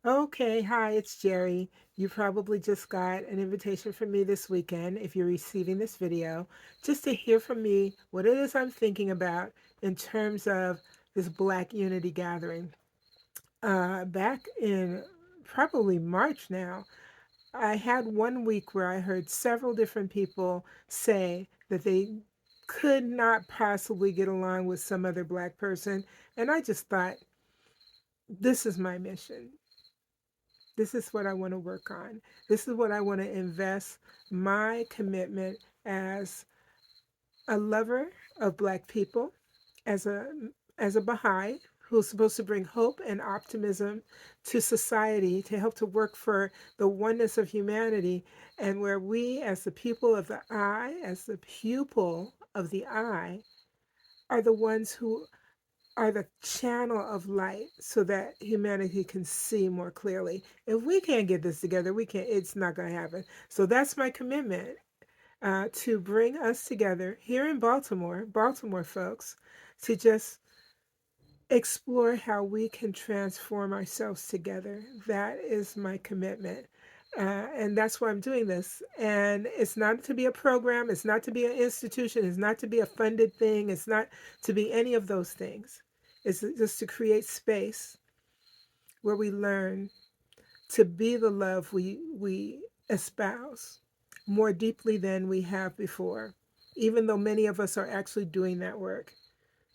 Okay, hi, it's Jerry. You probably just got an invitation from me this weekend, if you're receiving this video, just to hear from me what it is I'm thinking about in terms of this Black Unity gathering. Back in probably March now, I had one week where I heard several different people say that they could not possibly get along with some other Black person. And I just thought, this is my mission. This is what I want to work on. This is what I want to invest my commitment as a lover of Black people, as a Baha'i who's supposed to bring hope and optimism to society to help to work for the oneness of humanity, and where we as the people of the eye, as the pupil of the eye, are the ones who are the channel of light so that humanity can see more clearly. If we can't get this together, we can't, it's not going to happen. So that's my commitment, to bring us together here in Baltimore, Baltimore folks, to just explore how we can transform ourselves together. That is my commitment. And that's why I'm doing this. And it's not to be a program, it's not to be an institution, it's not to be a funded thing, it's not to be any of those things. It's just to create space where we learn to be the love we espouse more deeply than we have before, even though many of us are actually doing that work,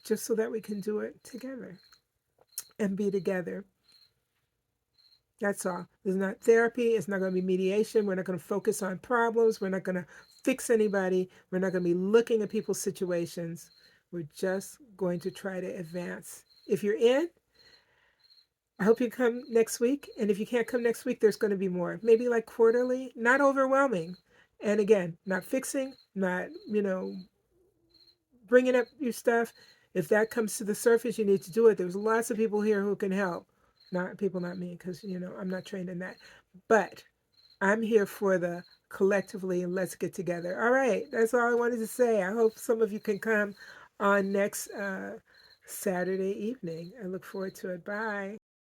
just so that we can do it together and be together. That's all. It's not therapy. It's not going to be mediation. We're not going to focus on problems. We're not going to fix anybody. We're not going to be looking at people's situations. We're just going to try to advance. If you're in, I hope you come next week. And if you can't come next week, there's going to be more. Maybe like quarterly, not overwhelming. And again, not fixing, not, bringing up your stuff. If that comes to the surface, you need to do it. There's lots of people here who can help. Not people, not me, because, I'm not trained in that. But I'm here for the collectively, and let's get together. All right, that's all I wanted to say. I hope some of you can come on next Saturday evening. I look forward to it. Bye.